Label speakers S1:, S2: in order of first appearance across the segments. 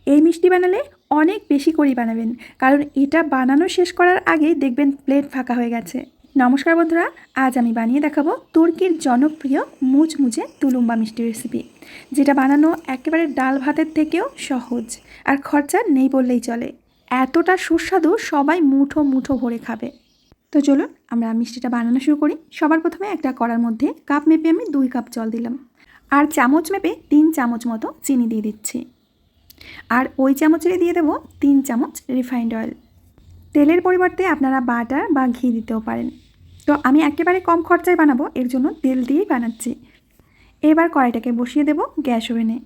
S1: এই মিষ্টি বানালে অনেক বেশি করেই বানাবেন, কারণ এটা বানানো শেষ করার আগেই দেখবেন প্লেট ফাঁকা হয়ে গেছে। নমস্কার বন্ধুরা, আজ আমি বানিয়ে দেখাবো তুর্কির জনপ্রিয় মুচমুচে তুলুম্বা মিষ্টি রেসিপি, যেটা বানানো একেবারে ডাল ভাতের থেকেও সহজ আর খরচা নেই বললেই চলে। এতটা সুস্বাদু, সবাই মুঠো মুঠো ভরে খাবে। তো চলুন আমরা মিষ্টিটা বানানো শুরু করি। সবার প্রথমে একটা কড়ার মধ্যে কাপ মেপে আমি 2 কাপ জল দিলাম, আর চামচ মেপে 3 চামচ মতো চিনি দিয়ে দিচ্ছি। আর ওই চামচে দিয়ে দেবো 3 চামচ রিফাইন্ড অয়েল। তেলের পরিবর্তে আপনারা বাটার বা ঘি দিতেও পারেন। তো আমি একেবারে কম খরচায় বানাবো, এর জন্য তেল দিয়েই বানাচ্ছি। এবার কড়াইটাকে বসিয়ে দেব গ্যাস ওভেনে।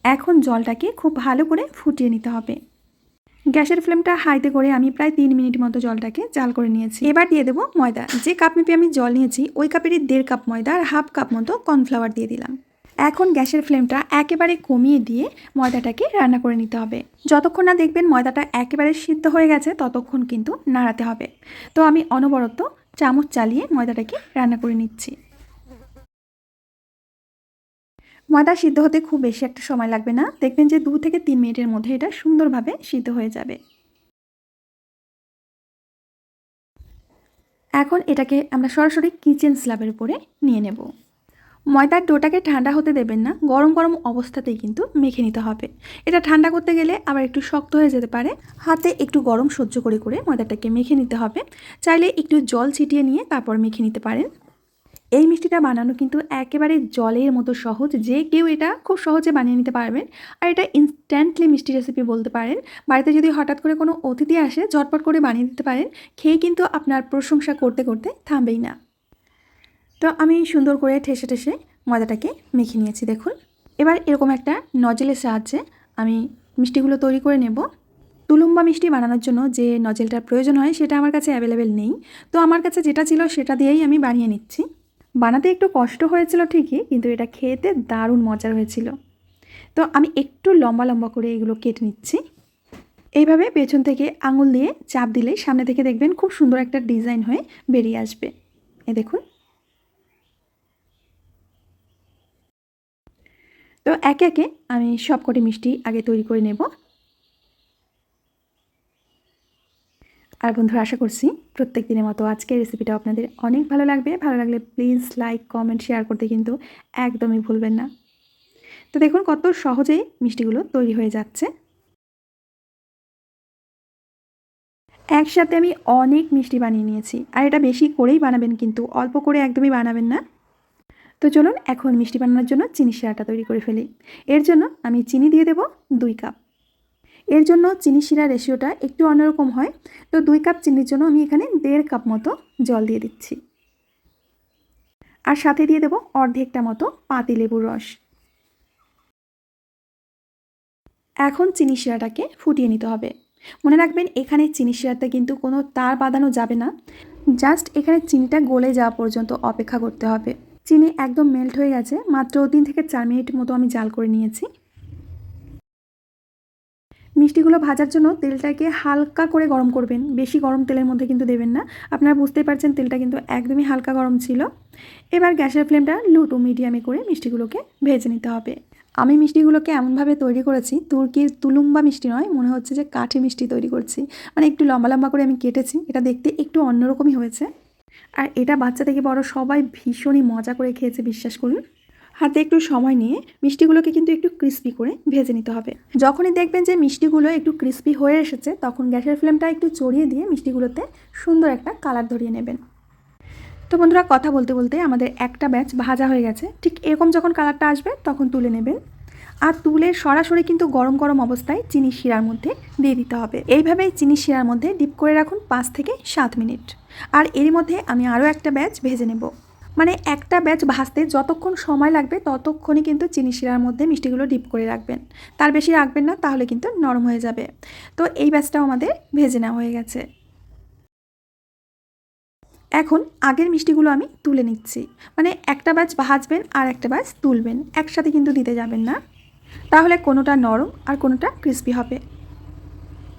S1: এখন জলটাকে খুব ভালো করে ফুটিয়ে নিতে হবে। গ্যাসের ফ্লেমটা হাইতে করে আমি প্রায় 3 মিনিট মতো জলটাকে জাল করে নিয়েছি। এবার দিয়ে দেবো ময়দা। যে কাপ মেপে আমি জল নিয়েছি ওই কাপেরই 1.5 কাপ ময়দা আর হাফ কাপ মতো কর্নফ্লাওয়ার দিয়ে দিলাম। এখন গ্যাসের ফ্লেমটা একেবারে কমিয়ে দিয়ে ময়দাটাকে রান্না করে নিতে হবে। যতক্ষণ না দেখবেন ময়দাটা একেবারে সিদ্ধ হয়ে গেছে ততক্ষণ কিন্তু নাড়াতে হবে। তো আমি অনবরত চামচ চালিয়ে ময়দাটাকে রান্না করে নিচ্ছি। ময়দা সিদ্ধ হতে খুব বেশি একটা সময় লাগবে না, দেখবেন যে 2 থেকে 3 মিনিটের মধ্যে এটা সুন্দরভাবে সিদ্ধ হয়ে যাবে। এখন এটাকে আমরা সরাসরি কিচেন স্ল্যাবের উপরে নিয়ে নেব। ময়দার ডোটাকে ঠান্ডা হতে দেবেন না, গরম গরম অবস্থাতেই কিন্তু মেখে নিতে হবে। এটা ঠান্ডা করতে গেলে আবার একটু শক্ত হয়ে যেতে পারে। হাতে একটু গরম সহ্য করে করে ময়দাটাকে মেখে নিতে হবে। চাইলে একটু জল ছিটিয়ে নিয়ে তারপর মেখে নিতে পারেন। এই মিষ্টিটা বানানো কিন্তু একেবারে জলের মতো সহজ, যে কেউ এটা খুব সহজে বানিয়ে নিতে পারবেন। আর এটা ইনস্ট্যান্টলি মিষ্টি রেসিপি বলতে পারেন। বাড়িতে যদি হঠাৎ করে কোনো অতিথি আসে, ঝটপট করে বানিয়ে দিতে পারেন। খেয়ে কিন্তু আপনার প্রশংসা করতে করতে থামবেই না। তো আমি সুন্দর করে ঠেসে ঠেসে ময়দাটাকে মেখে নিয়েছি দেখুন। এবার এরকম একটা নজেলের সাহায্যে আমি মিষ্টিগুলো তৈরি করে নেব। তুলুম্বা মিষ্টি বানানোর জন্য যে নজেলটার প্রয়োজন হয় সেটা আমার কাছে অ্যাভেলেবেল নেই। তো আমার কাছে যেটা ছিল সেটা দিয়েই আমি বানিয়ে নিচ্ছি। বানাতে একটু কষ্ট হয়েছিল ঠিকই, কিন্তু এটা খেতে দারুণ মজার হয়েছিল। তো আমি একটু লম্বা লম্বা করে এগুলো কেটে নিচ্ছি। এইভাবে পেছন থেকে আঙুল দিয়ে চাপ দিলেই সামনে থেকে দেখবেন খুব সুন্দর একটা ডিজাইন হয়ে বেরিয়ে আসবে। এই দেখুন। তো একে একে আমি সবকটি মিষ্টি আগে তৈরি করে নেব। আর বন্ধুরা, আশা করছি প্রত্যেক দিনের মতো আজকের রেসিপিটা আপনাদের অনেক ভালো লাগবে। ভালো লাগলে প্লিজ লাইক, কমেন্ট, শেয়ার করতে কিন্তু একদমই ভুলবেন না। তো দেখুন কত সহজেই মিষ্টিগুলো তৈরি হয়ে যাচ্ছে। একসাথে আমি অনেক মিষ্টি বানিয়ে নিয়েছি। আর এটা বেশি করেই বানাবেন, কিন্তু অল্প করে একদমই বানাবেন না। তো চলুন এখন মিষ্টি বানানোর জন্য চিনি শিরাটা তৈরি করে ফেলি। এর জন্য আমি চিনি দিয়ে দেব 2 কাপ। এর জন্য চিনি শিরা রেশিওটা একটু অন্যরকম হয়। তো 2 কাপ চিনির জন্য আমি এখানে 1.5 কাপ মতো জল দিয়ে দিচ্ছি। আর সাথে দিয়ে দেব অর্ধেকটা মতো পাতিলেবুর রস। এখন চিনি শিরাটাকে ফুটিয়ে নিতে হবে। মনে রাখবেন এখানে চিনি শিরাতে কিন্তু কোনো তার বাঁধানো যাবে না। জাস্ট এখানে চিনিটা গলে যাওয়া পর্যন্ত অপেক্ষা করতে হবে। চিনি একদম মেল্ট হয়ে গেছে, মাত্র 3 থেকে 4 মিনিট মতো আমি জাল করে নিয়েছি। মিষ্টিগুলো ভাজার জন্য তেলটাকে হালকা করে গরম করবেন, বেশি গরম তেলের মধ্যে কিন্তু দেবেন না। আপনারা বুঝতেই পারছেন তেলটা কিন্তু একদমই হালকা গরম ছিল। এবার গ্যাসের ফ্লেমটা লো টু মিডিয়ামে করে মিষ্টিগুলোকে ভেজে নিতে হবে। আমি মিষ্টিগুলোকে এমনভাবে তৈরি করেছি, তুর্কির তুলুম্বা মিষ্টি নয়, মনে হচ্ছে যে কাঠি মিষ্টি তৈরি করছি। মানে একটু লম্বা লম্বা করে আমি কেটেছি, এটা দেখতে একটু অন্যরকমই হয়েছে। আর এটা বাচ্চা থেকে বড় সবাই ভীষণই মজা করে খেয়েছে, বিশ্বাস করুন। হাতে একটু সময় নিয়ে মিষ্টিগুলোকে কিন্তু একটু ক্রিস্পি করে ভেজে নিতে হবে। যখনই দেখবেন যে মিষ্টিগুলো একটু ক্রিস্পি হয়ে এসেছে, তখন গ্যাসের ফ্লেমটা একটু চড়িয়ে দিয়ে মিষ্টিগুলোতে সুন্দর একটা কালার ধরিয়ে নেবেন। তো বন্ধুরা, কথা বলতে বলতে আমাদের একটা ব্যাচ ভাজা হয়ে গেছে। ঠিক এরকম যখন কালারটা আসবে তখন তুলে নেবেন। আর তুলে সরাসরি কিন্তু গরম গরম অবস্থায় চিনি শিরার মধ্যে দিয়ে দিতে হবে। এইভাবেই চিনি শিরার মধ্যে ডিপ করে রাখুন 5 থেকে 7 মিনিট। আর এরই মধ্যে আমি আরও একটা ব্যাচ ভেজে নেব। মানে একটা ব্যাচ ভাজতে যতক্ষণ সময় লাগবে ততক্ষণই কিন্তু চিনি শিরার মধ্যে মিষ্টিগুলো ডিপ করে রাখবেন। তার বেশি রাখবেন না, তাহলে কিন্তু নরম হয়ে যাবে। তো এই ব্যাচটাও আমাদের ভেজে নেওয়া হয়ে গেছে। এখন আগের মিষ্টিগুলো আমি তুলে নিচ্ছি। মানে একটা ব্যাচ ভাজবেন আর একটা ব্যাচ তুলবেন, একসাথে কিন্তু দিতে যাবেন না, তাহলে কোনোটা নরম আর কোনোটা ক্রিস্পি হবে।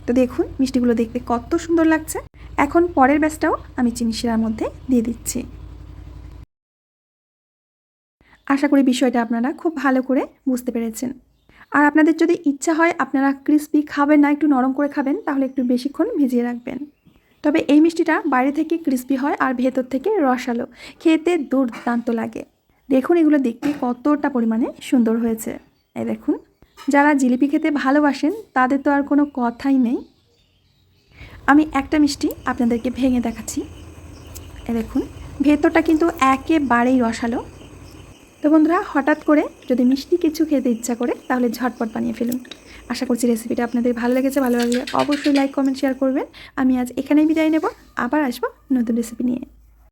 S1: তো দেখুন মিষ্টিগুলো দেখতে কত সুন্দর লাগছে। এখন পরের ব্যাচটাও আমি চিনি শিরার মধ্যে দিয়ে দিচ্ছি। আশা করি বিষয়টা আপনারা খুব ভালো করে বুঝতে পেরেছেন। আর আপনাদের যদি ইচ্ছা হয় আপনারা ক্রিস্পি খাবেন না, একটু নরম করে খাবেন, তাহলে একটু বেশিক্ষণ ভিজিয়ে রাখবেন। তবে এই মিষ্টিটা বাইরে থেকে ক্রিস্পি হয় আর ভেতর থেকে রসালো, খেতে দুর্দান্ত লাগে। দেখুন এগুলো দেখতে কতটা পরিমাণে সুন্দর হয়েছে। এই দেখুন, যারা জিলিপি খেতে ভালোবাসেন তাদের তো আর কোনো কথাই নেই। আমি একটা মিষ্টি আপনাদেরকে ভেঙে দেখাচ্ছি। এই দেখুন, ভেতরটা কিন্তু একেবারেই রসালো। তো বন্ধুরা, হঠাৎ করে যদি মিষ্টি কিছু খেতে ইচ্ছা করে তাহলে ঝটপট বানিয়ে ফেলুন। আশা করছি রেসিপিটা আপনাদের ভালো লেগেছে। ভালো লাগলে অবশ্যই লাইক, কমেন্ট, শেয়ার করবেন। আমি আজ এখানেই বিদায় নেব, আবার আসবো নতুন রেসিপি নিয়ে।